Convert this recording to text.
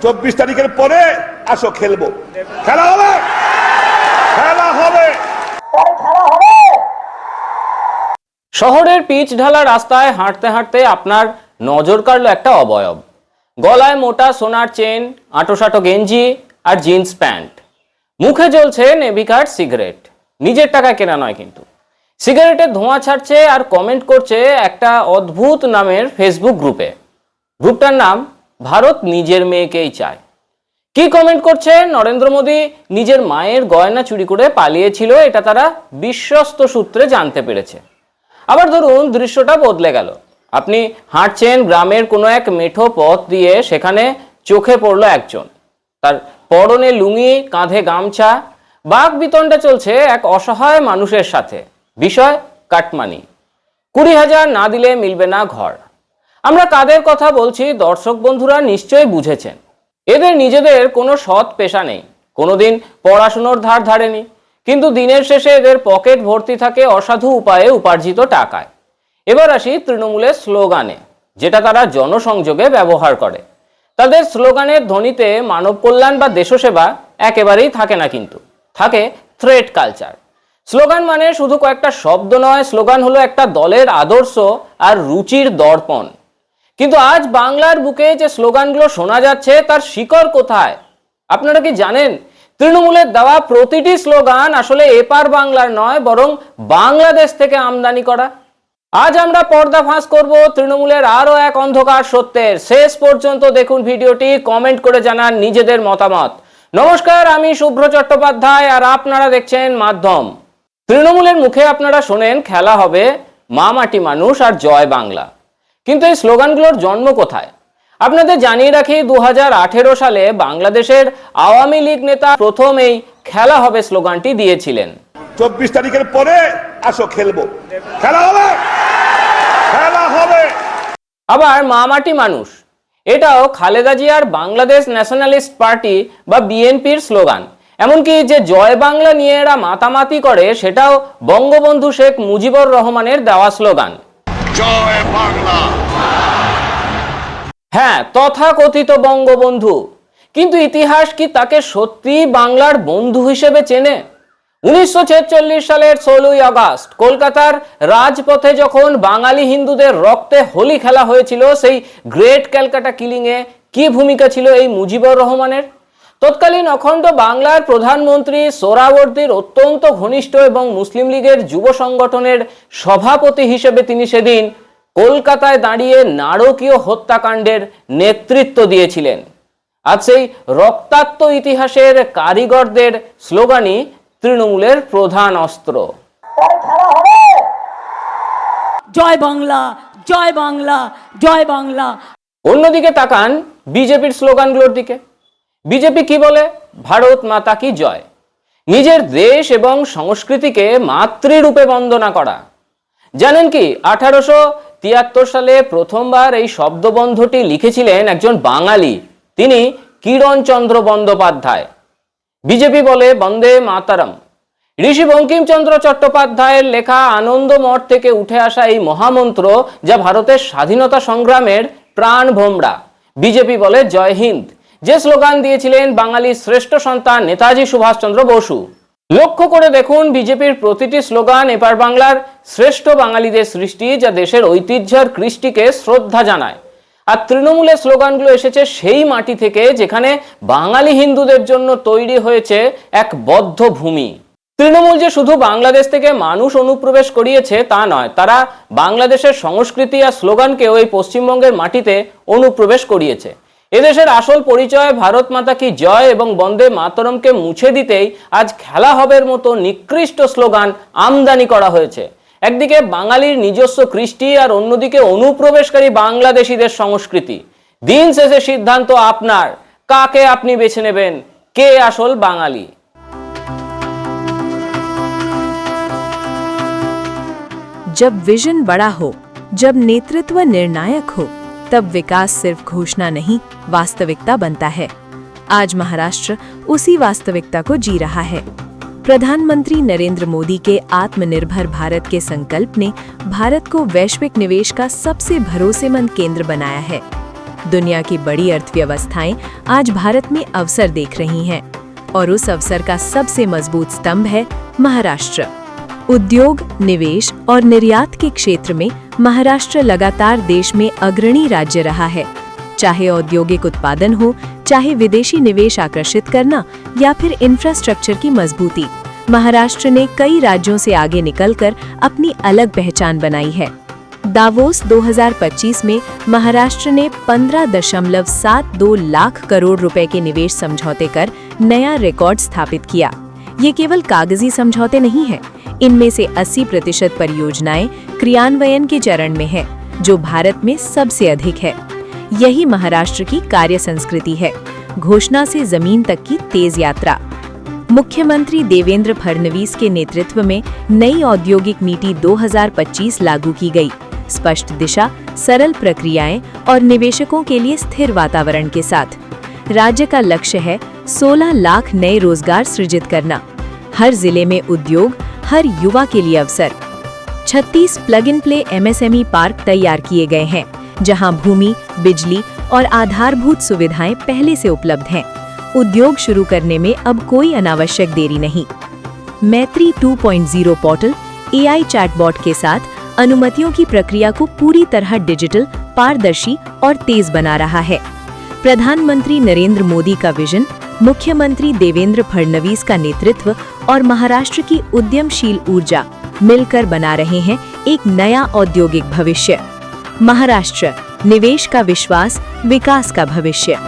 24 তারিখের পরে আসো খেলবো, খেলা হবে, খেলা হবে। শহরের পিচ ঢালা রাস্তায় হাঁটতে হাঁটতে আপনার নজর কাড়লো একটা অবয়ব। গলায় মোটা সোনার চেন, আঁটোসাঁটো গেঞ্জি আর জিন্স প্যান্ট। মুখে জ্বলছে নেভিকার সিগারেট, নিজের টাকায় কেনা নয় কিন্তু। সিগারেটের ধোঁয়া ছাড়ছে আর কমেন্ট করছে একটা অদ্ভুত নামের ফেসবুক গ্রুপে। গ্রুপটার নাম ভারত নিজের মেয়েকেই চায়। কি কমেন্ট করছে? নরেন্দ্র মোদী নিজের মায়ের গয়না চুরি করে পালিয়েছিল, এটা তারা বিশ্বস্ত সূত্রে জানতে পেরেছে। আবার ধরুন দৃশ্যটা বদলে গেল, আপনি হাঁটছেন গ্রামের কোনো এক মেঠো পথ দিয়ে, সেখানে চোখে পড়লো একজন, তার পরনে লুঙ্গি, কাঁধে গামছা, বাক বিতণ্ডা চলছে এক অসহায় মানুষের সাথে। বিষয় কাটমানি, 20,000 না দিলে মিলবে না ঘর। আমরা কাদের কথা বলছি দর্শক বন্ধুরা নিশ্চয়ই বুঝেছেন। এদের নিজেদের কোনো সৎ পেশা নেই, কোনোদিন পড়াশুনোর ধার ধারেনি, কিন্তু দিনের শেষে এদের পকেট ভর্তি থাকে অসাধু উপায়ে উপার্জিত টাকায়। এবার আসি তৃণমূলের স্লোগানে, যেটা তারা জনসংযোগে ব্যবহার করে। তাদের স্লোগানের ধ্বনিতে মানব কল্যাণ বা দেশসেবা একেবারেই থাকে না, কিন্তু থাকে থ্রেট কালচার। স্লোগান মানে শুধু কয়েকটা শব্দ নয়, স্লোগান হলো একটা দলের আদর্শ আর রুচির দর্পণ। কিন্তু আজ বাংলার বুকে যে স্লোগানগুলো শোনা যাচ্ছে তার শিকড় কোথায়? আপনারা কি জানেন তৃণমূলের দেওয়া প্রতিটি স্লোগান আসলে এপার বাংলার নয়, বরং বাংলাদেশ থেকে আমদানি করা? আজ আমরা পর্দা ফাঁস করব তৃণমূলের আরো এক অন্ধকার সত্যের। শেষ পর্যন্ত দেখুন ভিডিওটি, কমেন্ট করে জানান নিজেদের মতামত। নমস্কার, আমি শুভ্র চট্টোপাধ্যায় আর আপনারা দেখছেন মাধ্যম। তৃণমূলের মুখে আপনারা শোনেন খেলা হবে, মা মাটি মানুষ আর জয় বাংলা, কিন্তু এই স্লোগানগুলোর জন্ম কোথায়? আপনাদের জানিয়ে রাখি, 2018 সালে বাংলাদেশের আওয়ামী লীগ নেতা প্রথম এই খেলা হবে স্লোগানটি দিয়েছিলেন। 24 তারিখের পরে আসো খেলবো, খেলা হবে, খেলা হবে। আবার মা মাটি মানুষ, এটাও খালেদা জিয়ার বাংলাদেশ ন্যাশনালিস্ট পার্টি বা বিএনপির স্লোগান। এমনকি যে জয় বাংলা নিয়ে এরা মাতামাতি করে, সেটাও বঙ্গবন্ধু শেখ মুজিবুর রহমানের দেওয়া স্লোগান, জয় বাংলা। হ্যাঁ, তথাকথিত বঙ্গবন্ধু। কিন্তু ইতিহাস কি তাকে সত্যি বাংলার বন্ধু হিসেবে চেনে? 1946 সালের 16ই আগস্ট কলকাতার রাজপথে যখন বাঙালি হিন্দুদের রক্তে হোলি খেলা হয়েছিল, সেই গ্রেট ক্যালকাটা কিলিংয়ে কি ভূমিকা ছিল এই মুজিবুর রহমানের? তৎকালীন অখণ্ড বাংলার প্রধানমন্ত্রী সোহরাওয়ার্দীর অত্যন্ত ঘনিষ্ঠ এবং মুসলিম লীগের যুব সংগঠনের সভাপতি হিসেবে তিনি সেদিন কলকাতায় দাঁড়িয়ে নারকীয় হত্যাকাণ্ডের নেতৃত্ব দিয়েছিলেন। আজ সেই রক্তাক্ত ইতিহাসের কারিগরদের স্লোগানই তৃণমূলের প্রধান অস্ত্র। জয় বাংলা, জয় বাংলা, জয় বাংলা। অন্যদিকে তাকান বিজেপির স্লোগানগুলোর দিকে। বিজেপি কি বলে? ভারত মাতা কি জয়। নিজের দেশ এবং সংস্কৃতিকে মাতৃরূপে বন্দনা করা। জানেন কি, 1873 সালে প্রথমবার এই শব্দবন্ধটি লিখেছিলেন একজন বাঙালি, তিনি কিরণচন্দ্র বন্দ্যোপাধ্যায়। বিজেপি বলে বন্দে মাতারম। ঋষি বঙ্কিমচন্দ্র চট্টোপাধ্যায়ের লেখা আনন্দমঠ থেকে উঠে আসা এই মহামন্ত্র, যা ভারতের স্বাধীনতা সংগ্রামের প্রাণ ভোমরা। বিজেপি বলে জয় হিন্দ, যে স্লোগান দিয়েছিলেন বাঙালির শ্রেষ্ঠ সন্তান নেতাজি সুভাষচন্দ্র বসু। লক্ষ্য করে দেখুন, বিজেপির প্রতিটি স্লোগান এপার বাংলার শ্রেষ্ঠ বাঙালিদের সৃষ্টি, যা দেশের ঐতিহ্য আর কৃষ্টিকে শ্রদ্ধা জানায়। আর তৃণমূলের স্লোগানগুলো এসেছে সেই মাটি থেকে যেখানে বাঙালি হিন্দুদের জন্য তৈরি হয়েছে এক বদ্ধ ভূমি। তৃণমূল যে শুধু বাংলাদেশ থেকে মানুষ অনুপ্রবেশ করিয়েছে তা নয়, তারা বাংলাদেশের সংস্কৃতি আর স্লোগানকেও এই পশ্চিমবঙ্গের মাটিতে অনুপ্রবেশ করিয়েছে। এদেশের আসল পরিচয় ভারত মাতা কি জয় এবং বন্দে মাতরমকে মুছে দিতেই আজ খেলা হবের মতো নিকৃষ্ট স্লোগান আমদানি করা হয়েছে। একদিকে বাঙালির নিজস্ব কৃষ্টি আর অন্যদিকে অনুপ্রবেশকারী বাংলাদেশিদের সংস্কৃতি। দিন শেষে সিদ্ধান্ত আপনার, কাকে আপনি বেছে নেবেন, কে আসল বাঙালি। जब विजन बड़ा हो, जब नेतृत्व निर्णायक हो, तब विकास सिर्फ घोषणा नहीं, वास्तविकता बनता है। आज महाराष्ट्र उसी वास्तविकता को जी रहा है। प्रधानमंत्री नरेंद्र मोदी के आत्मनिर्भर भारत के संकल्प ने भारत को वैश्विक निवेश का सबसे भरोसेमंद केंद्र बनाया है। दुनिया की बड़ी अर्थव्यवस्थाएं आज भारत में अवसर देख रही हैं और उस अवसर का सबसे मजबूत स्तंभ है महाराष्ट्र। उद्योग, निवेश और निर्यात के क्षेत्र में महाराष्ट्र लगातार देश में अग्रणी राज्य रहा है। चाहे औद्योगिक उत्पादन हो, चाहे विदेशी निवेश आकर्षित करना या फिर इंफ्रास्ट्रक्चर की मजबूती, महाराष्ट्र ने कई राज्यों से आगे निकलकर अपनी अलग पहचान बनाई है। दावोस 2025 में महाराष्ट्र ने 15.72 लाख करोड़ रुपए के निवेश समझौते कर नया रिकॉर्ड स्थापित किया। ये केवल कागजी समझौते नहीं हैं, इनमें से 80% परियोजनाएं क्रियान्वयन के चरण में हैं, जो भारत में सबसे अधिक है। यही महाराष्ट्र की कार्य संस्कृति है, घोषणा से जमीन तक की तेज यात्रा। मुख्यमंत्री देवेंद्र फडणवीस के नेतृत्व में नई औद्योगिक नीति 2025 लागू की गई। स्पष्ट दिशा, सरल प्रक्रियाएं और निवेशकों के लिए स्थिर वातावरण के साथ राज्य का लक्ष्य है 16 लाख नए रोजगार सृजित करना। हर जिले में उद्योग, हर युवा के लिए अवसर। 36 plug in play MSME park तैयार किए गए हैं, जहां भूमि, बिजली और आधारभूत सुविधाएं पहले से उपलब्ध हैं। उद्योग शुरू करने में अब कोई अनावश्यक देरी नहीं। मैत्री 2.0 पोर्टल AI चैटबॉट के साथ अनुमतियों की प्रक्रिया को पूरी तरह डिजिटल, पारदर्शी और तेज बना रहा है। प्रधानमंत्री नरेंद्र मोदी का विजन, मुख्यमंत्री देवेंद्र फडणवीस का नेतृत्व और महाराष्ट्र की उद्यमशील ऊर्जा मिलकर बना रहे हैं एक नया औद्योगिक भविष्य। महाराष्ट्र, निवेश का विश्वास, विकास का भविष्य।